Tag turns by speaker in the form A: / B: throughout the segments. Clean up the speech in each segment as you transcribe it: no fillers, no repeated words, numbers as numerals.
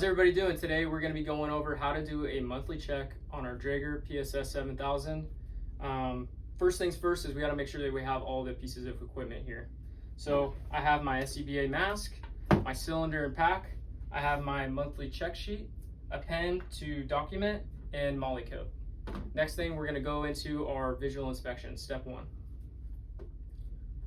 A: How's everybody doing today? We're going to be going over how to do a monthly check on our Draeger PSS 7000. First things first is we got to make sure that we have all the pieces of equipment here. So I have my SCBA mask, my cylinder and pack, I have my monthly check sheet, a pen to document, and MOLLE code. Next thing, we're going to go into our visual inspection, step one.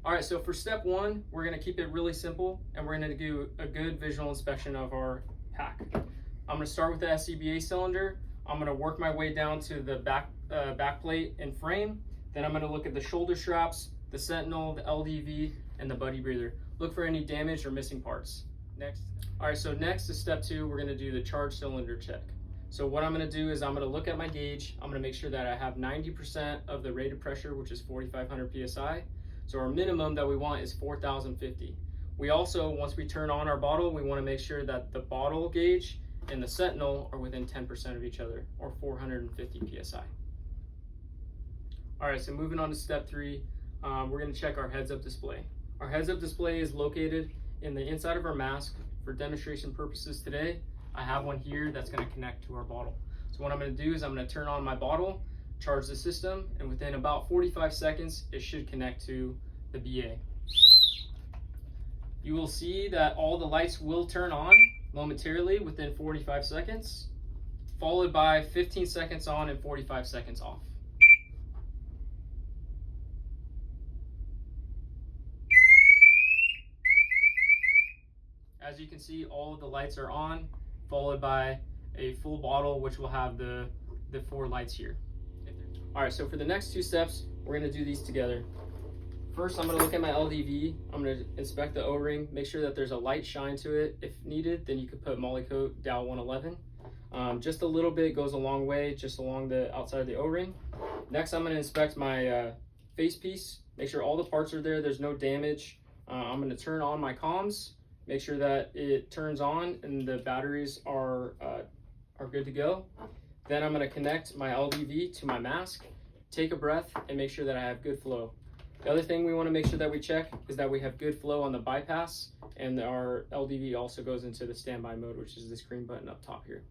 A: All right, so for step one, we're going to keep it really simple, and we're going to do a good visual inspection of our pack. I'm going to start with the SCBA cylinder. I'm going to work my way down to the back plate and frame. Then I'm going to look at the shoulder straps, the Sentinel, the LDV, and the buddy breather. Look for any damage or missing parts. Next. All right, so next is step two. We're going to do the charge cylinder check. So what I'm going to do is I'm going to look at my gauge. I'm going to make sure that I have 90% of the rated pressure, which is 4,500 PSI. So our minimum that we want is 4,050. We also, once we turn on our bottle, we want to make sure that the bottle gauge and the Sentinel are within 10% of each other, or 450 PSI. All right, so moving on to step three, we're going to check our heads-up display. Our heads-up display is located in the inside of our mask. For demonstration purposes today, I have one here that's going to connect to our bottle. So what I'm going to do is I'm going to turn on my bottle, charge the system, and within about 45 seconds, it should connect to the BA. You will see that all the lights will turn on momentarily within 45 seconds, followed by 15 seconds on and 45 seconds off. As you can see, all of the lights are on, followed by a full bottle, which will have the 4 lights here. All right, so for the next 2 steps, we're gonna do these together. First, I'm going to look at my LDV. I'm going to inspect the O-ring, make sure that there's a light shine to it. If needed, then you could put MOLLE coat Dow 111. Just a little bit goes a long way, just along the outside of the O-ring. Next, I'm going to inspect my face piece, make sure all the parts are there, there's no damage. I'm going to turn on my comms, make sure that it turns on and the batteries are good to go. Then I'm going to connect my LDV to my mask, take a breath, and make sure that I have good flow. The other thing we want to make sure that we check is that we have good flow on the bypass, and our LDV also goes into the standby mode, which is this green button up top here.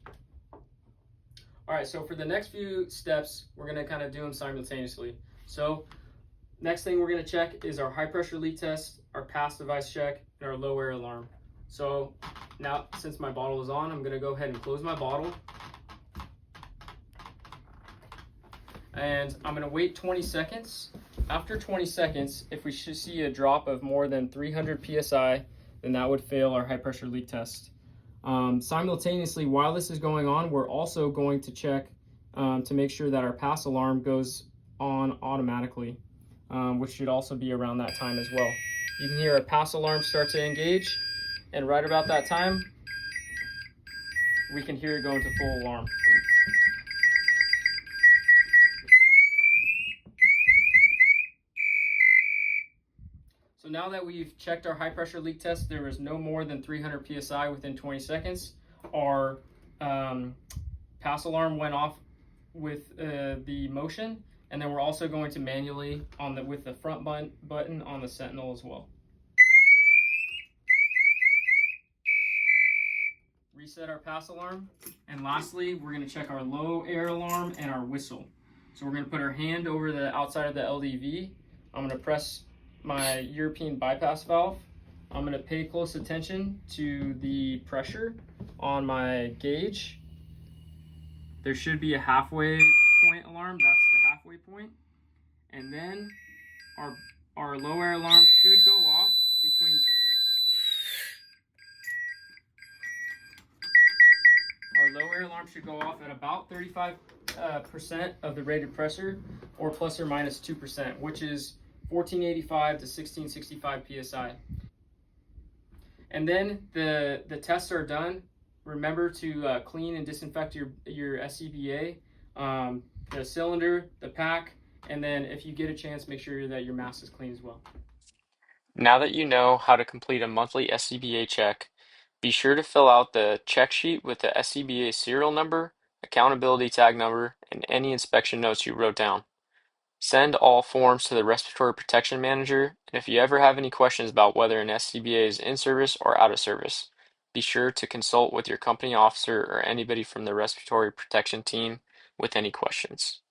A: All right, so for the next few steps, we're going to kind of do them simultaneously. So next thing we're going to check is our high pressure leak test, our pass device check, and our low air alarm. So now, since my bottle is on, I'm going to go ahead and close my bottle. And I'm going to wait 20 seconds. After 20 seconds, if we should see a drop of more than 300 PSI, then that would fail our high pressure leak test. Simultaneously, while this is going on, we're also going to check to make sure that our pass alarm goes on automatically, which should also be around that time as well. You can hear a pass alarm start to engage, and right about that time, we can hear it go into full alarm. So now that we've checked our high pressure leak test, there was no more than 300 PSI within 20 seconds. Our pass alarm went off with the motion, and then we're also going to manually with the front button on the Sentinel as well. Reset our pass alarm, and lastly, we're going to check our low air alarm and our whistle. So we're going to put our hand over the outside of the LDV. I'm going to press my European bypass valve. I'm going to pay close attention to the pressure on my gauge. There should be a halfway point alarm. That's the halfway point. And then our low air alarm should go off between at about 35% of the rated pressure, or plus or minus 2%, which is 1485 to 1665 PSI. And then the tests are done. Remember to clean and disinfect your SCBA, the cylinder, the pack, and then if you get a chance, make sure that your mask is clean as well. Now that you know how to complete a monthly SCBA check, be sure to fill out the check sheet with the SCBA serial number, accountability tag number, and any inspection notes you wrote down. Send all forms to the Respiratory Protection Manager, and if you ever have any questions about whether an SCBA is in service or out of service, be sure to consult with your company officer or anybody from the respiratory protection team with any questions.